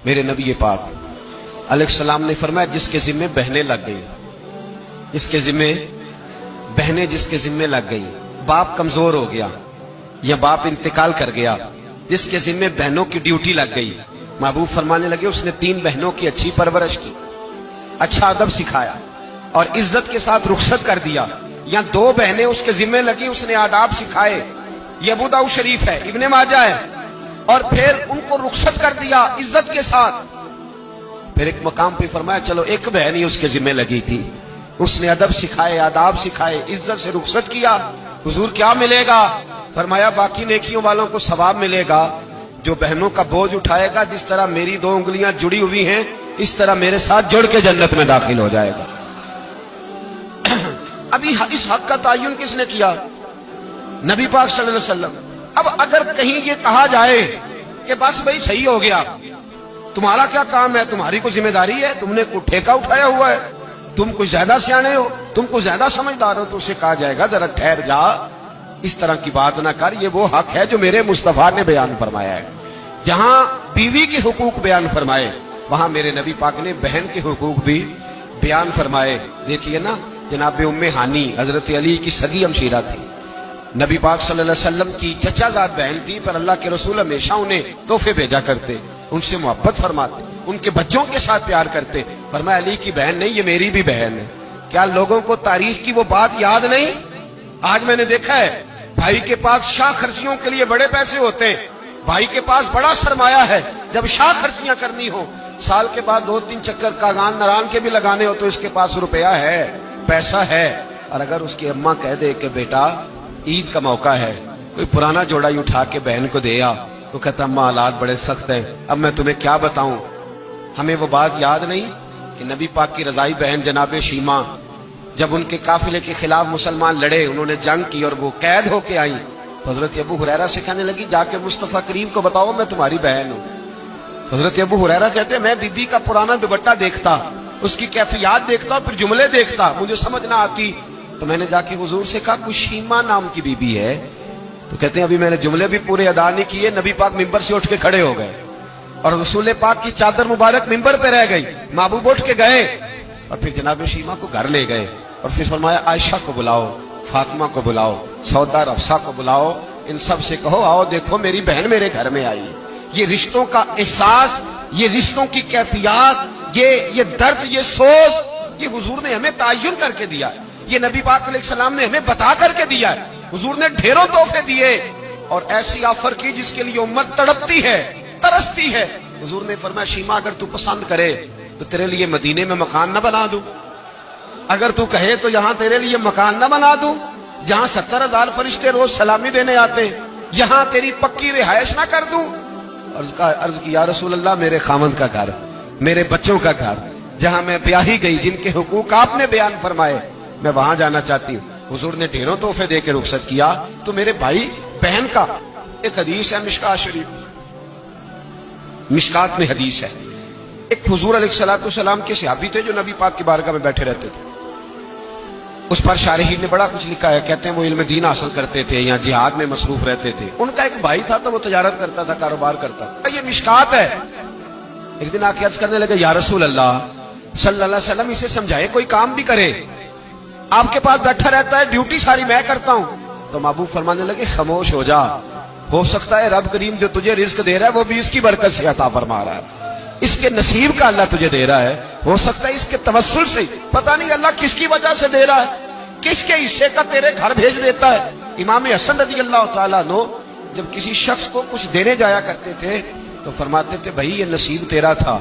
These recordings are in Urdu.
میرے نبی پاک علیہ السلام نے فرمایا جس کے ذمے بہنیں لگ گئی، جس کے ذمے بہنیں جس کے ذمے لگ گئی، باپ کمزور ہو گیا یا باپ انتقال کر گیا، جس کے ذمے بہنوں کی ڈیوٹی لگ گئی، محبوب فرمانے لگے اس نے 3 بہنوں کی اچھی پرورش کی، اچھا ادب سکھایا اور عزت کے ساتھ رخصت کر دیا، یا 2 بہنیں اس کے ذمے لگی، اس نے آداب سکھائے، یہ ابو داؤد شریف ہے، ابن ماجہ ہے، اور پھر ان کو رخصت کر دیا عزت کے ساتھ۔ پھر ایک مقام پہ فرمایا چلو ایک بہن ہی اس کے ذمہ لگی تھی، اس نے ادب سکھائے، آداب سکھائے، عزت سے رخصت کیا، حضور کیا ملے گا؟ فرمایا باقی نیکیوں والوں کو ثواب ملے گا، جو بہنوں کا بوجھ اٹھائے گا جس طرح میری 2 انگلیاں جڑی ہوئی ہیں اس طرح میرے ساتھ جڑ کے جنت میں داخل ہو جائے گا۔ ابھی اس حق کا تعین کس نے کیا؟ نبی پاک صلی اللہ علیہ وسلم۔ اب اگر کہیں یہ کہا جائے کہ بس بھئی صحیح ہو گیا، تمہارا کیا کام ہے، تمہاری کوئی ذمہ داری ہے، تم نے کوئی ٹھیکہ اٹھایا ہوا ہے، تم کوئی زیادہ سیانے ہو، تم کوئی زیادہ سمجھدار ہو، تو اسے کہا جائے گا ذرا ٹھہر جا، اس طرح کی بات نہ کر، یہ وہ حق ہے جو میرے مصطفیٰ نے بیان فرمایا ہے۔ جہاں بیوی کے حقوق بیان فرمائے وہاں میرے نبی پاک نے بہن کے حقوق بھی بیان فرمائے۔ دیکھیے نا، جناب ام ہانی حضرت علی کی سگی ہمشیرہ تھی، نبی پاک صلی اللہ علیہ وسلم کی چچا زاد بہن تھی، پر اللہ کے رسول ہمیشہ انہیں تحفے بھیجا کرتے، ان سے محبت فرماتے، ان کے بچوں کے ساتھ پیار کرتے۔ فرمایا علی کی بہن نہیں، یہ میری بھی بہن ہے۔ کیا لوگوں کو تاریخ کی وہ بات یاد نہیں؟ آج میں نے دیکھا ہے بھائی کے پاس شاہ خرچیوں کے لیے بڑے پیسے ہوتے ہیں، بھائی کے پاس بڑا سرمایہ ہے، جب شاہ خرچیاں کرنی ہو، سال کے بعد 2-3 چکر کاغان نران کے بھی لگانے ہو تو اس کے پاس روپیہ ہے، پیسہ ہے، اور اگر اس کی اماں کہہ دے کہ بیٹا عید کا موقع ہے، کوئی پرانا جوڑا ہی اٹھا کے بہن کو دے آ، تو کہتا اماں حالات بڑے سخت ہیں، اب میں تمہیں کیا بتاؤں۔ ہمیں وہ بات یاد نہیں کہ نبی پاک کی رضائی بہن جناب شیمہ جب ان کے قافلے کے خلاف مسلمان لڑے، انہوں نے جنگ کی اور وہ قید ہو کے آئیں، حضرت ابو ہریرہ سے کہنے لگی جا کے مصطفیٰ کریم کو بتاؤ میں تمہاری بہن ہوں۔ حضرت ابو ہریرہ کہتے ہیں میں بی بی کا پرانا دوپٹہ دیکھتا، اس کی کیفیات دیکھتا اور پھر جملے دیکھتا، مجھے سمجھ نہ آتی، تو میں نے جا کے حضور سے کہا کوئی شیمہ نام کی بی بی ہے؟ تو کہتے ہیں ابھی میں نے جملے بھی پورے ادا نہیں کیے، نبی پاک ممبر سے اٹھ کے کھڑے ہو گئے اور رسول پاک کی چادر مبارک ممبر پہ رہ گئی، محبوب اٹھ کے گئے اور پھر جناب شیمہ کو گھر لے گئے اور پھر فرمایا عائشہ کو بلاؤ، فاطمہ کو بلاؤ، سودا اور حفصہ کو بلاؤ، ان سب سے کہو آؤ دیکھو میری بہن میرے گھر میں آئی۔ یہ رشتوں کا احساس، یہ رشتوں کی کیفیات، یہ درد، یہ سوز، یہ حضور نے ہمیں تعین کر کے دیا ہے، یہ نبی پاک علیہ السلام نے ہمیں بتا کر کے دیا ہے۔ حضور نے ڈھیروں تحفے دیے اور ایسی آفر کی جس کے لیے امت تڑپتی ہے، ترستی ہے۔ حضور نے فرمایا شیمہ اگر تو پسند کرے تو تیرے لیے مدینے میں مکان نہ بنا دوں، اگر تو کہے تو یہاں تیرے لیے مکان نہ بنا دوں، جہاں 70,000 فرشتے روز سلامی دینے آتے یہاں تیری پکی رہائش نہ کر دوں۔ عرض کی یا رسول اللہ میرے خاوند کا گھر، میرے بچوں کا گھر، جہاں میں بیاہی گئی، جن کے حقوق آپ نے بیان فرمائے، میں وہاں جانا چاہتی ہوں۔ حضور نے ڈھیروں تحفے دے کے رخصت کیا۔ تو میرے بھائی بہن کا ایک حدیث ہے مشکات شریف، مشکات میں حدیث ہے، ایک حضور علیہ السلام کے صحابی تھے جو نبی پاک کی بارگاہ میں بیٹھے رہتے تھے، اس پر شارحین نے بڑا کچھ لکھا ہے، کہتے ہیں وہ علم دین حاصل کرتے تھے یا جہاد میں مصروف رہتے تھے۔ ان کا ایک بھائی تھا تو وہ تجارت کرتا تھا، کاروبار کرتا تھا، یہ مشکات ہے۔ ایک دن آ کے عرض کرنے لگے یا رسول اللہ صلی اللہ علیہ وسلم اسے سمجھائے کوئی کام بھی کرے، آپ کے پاس بیٹھا رہتا ہے، ڈیوٹی ساری میں کرتا ہوں۔ تو محبوب فرمانے لگے خاموش ہو جا، ہو سکتا ہے رب کریم جو تجھے رزق دے رہا ہے وہ بھی اس کی برکت سے عطا فرما رہا ہے، اس کے نصیب کا اللہ تجھے دے رہا ہے، ہو سکتا ہے اس کے توسل سے، پتہ نہیں اللہ کس کی وجہ سے دے رہا ہے، کس کے حصے کا تیرے گھر بھیج دیتا ہے۔ امام حسن رضی اللہ تعالیٰ عنہ جب کسی شخص کو کچھ دینے جایا کرتے تھے تو فرماتے تھے بھائی یہ نصیب تیرا تھا،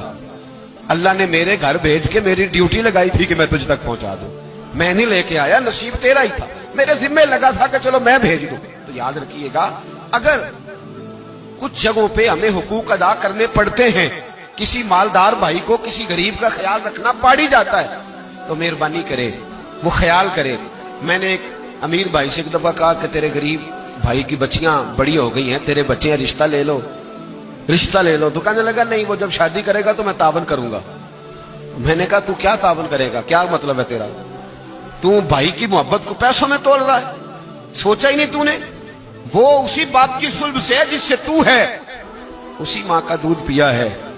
اللہ نے میرے گھر بھیج کے میری ڈیوٹی لگائی تھی کہ میں تجھ تک پہنچا دوں، میں نہیں لے کے آیا، نصیب تیرا ہی تھا، میرے ذمہ لگا تھا کہ چلو میں بھیج دوں۔ تو یاد رکھیے گا اگر کچھ جگہوں پہ ہمیں حقوق ادا کرنے پڑتے ہیں، کسی مالدار بھائی کو کسی غریب کا خیال رکھنا پڑ ہی جاتا ہے، تو مہربانی کرے وہ خیال کرے۔ میں نے ایک امیر بھائی سے ایک دفعہ کہا کہ تیرے غریب بھائی کی بچیاں بڑی ہو گئی ہیں، تیرے بچے ہیں، رشتہ لے لو، رشتہ لے لو۔ تو کہنے لگا نہیں وہ جب شادی کرے گا تو میں تعاون کروں گا۔ تو میں نے کہا تو کیا تعاون کرے گا، کیا مطلب ہے تیرا؟ تو بھائی کی محبت کو پیسوں میں تول رہا ہے، سوچا ہی نہیں تو نے، وہ اسی باپ کی صلب سے جس سے تو ہے، اسی ماں کا دودھ پیا ہے